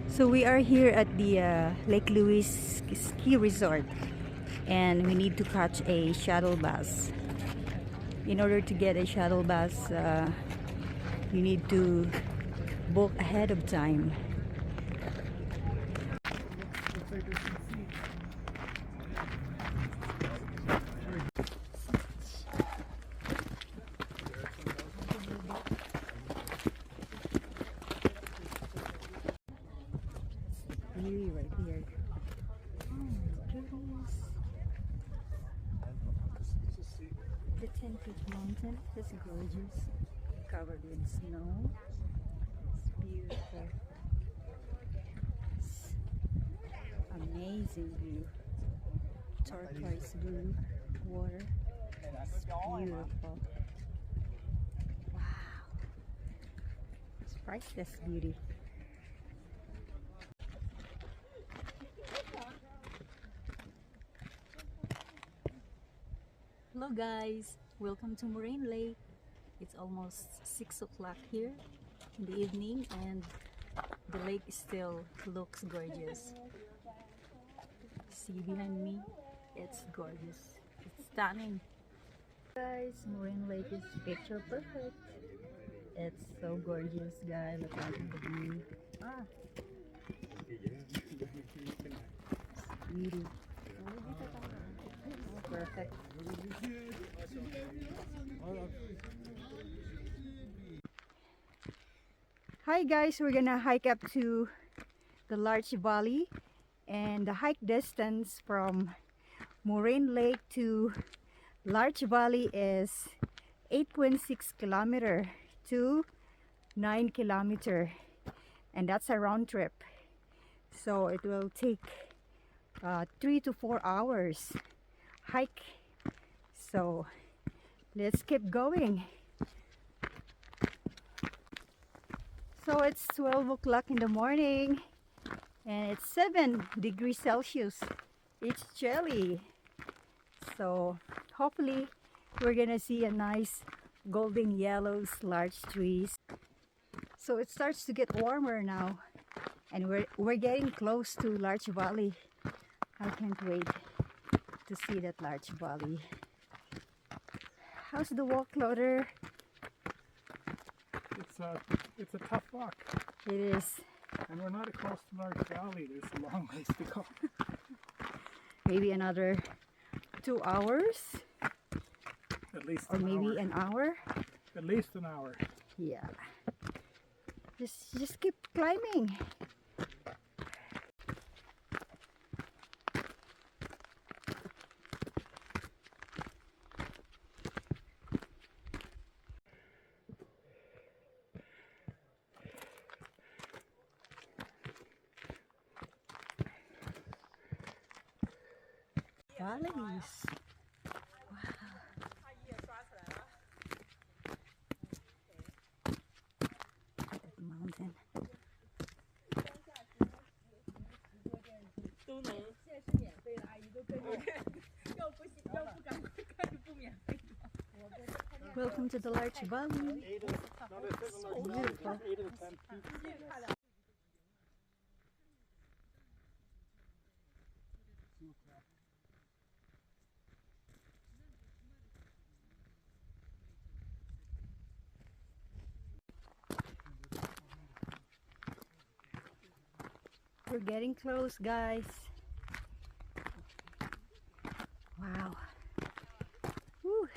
So we are here at the Lake Louise Ski Resort, and we need to catch a shuttle bus. In order to get a shuttle bus, you need to book ahead of time. Really right here. Oh, goodness. The 10-Peak Mountain is gorgeous, covered in snow. It's beautiful. It's amazing view. Turquoise blue water. It's beautiful. Wow. It's priceless beauty. Hello guys, welcome to Moraine Lake. It's almost 6 o'clock here in the evening and the lake still looks gorgeous. See behind me, it's gorgeous. It's stunning. Guys, Moraine Lake is picture perfect. It's so gorgeous, guys. Look at the view. Beauty. Perfect. Hi guys, we're gonna hike up to the Larch Valley, and the hike distance from Moraine Lake to Larch Valley is 8.6 kilometer to 9 kilometer, and that's a round trip. So it will take 3 to 4 hours hike. So let's keep going. So it's 12 o'clock in the morning and it's 7 degrees Celsius. It's chilly. So hopefully we're gonna see a nice golden yellow large trees. So it starts to get warmer now, and we're getting close to Larch Valley. I can't wait to see that Larch Valley. How's the walk, Loader? It's a tough walk. It is. And we're not close to Larch Valley. There's a long ways to go. Maybe another 2 hours, At least or maybe an hour. At least an hour. Yeah. Just keep climbing. Valleys. That mountain. Welcome to the Larch Valley. So beautiful. We're getting close, guys. Wow. Woo.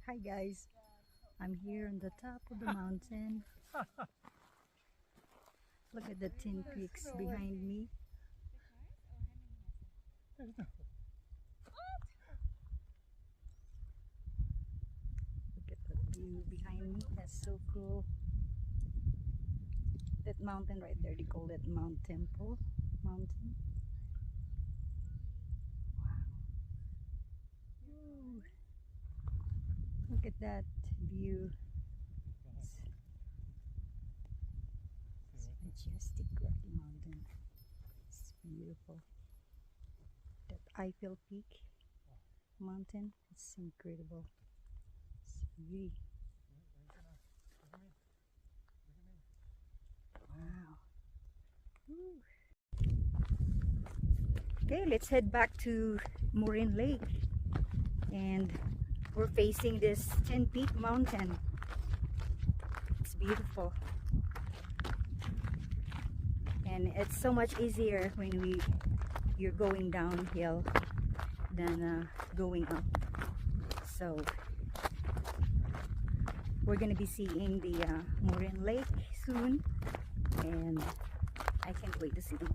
Hi guys, I'm here on the top of the mountain. Look at the 10 peaks behind me. Look at that view behind me, that's so cool. That mountain right there, they call it Mount Temple Mountain. Wow. Ooh. Look at that view. It's majestic rocky mountain. It's beautiful. That Eiffel Peak mountain. It's incredible. It's really wow. Woo. Okay, let's head back to Moraine Lake, and we're facing this 10 peak mountain. It's beautiful, and it's so much easier when you're going downhill than going up. So we're gonna be seeing the Moraine Lake soon, and I can't wait to see the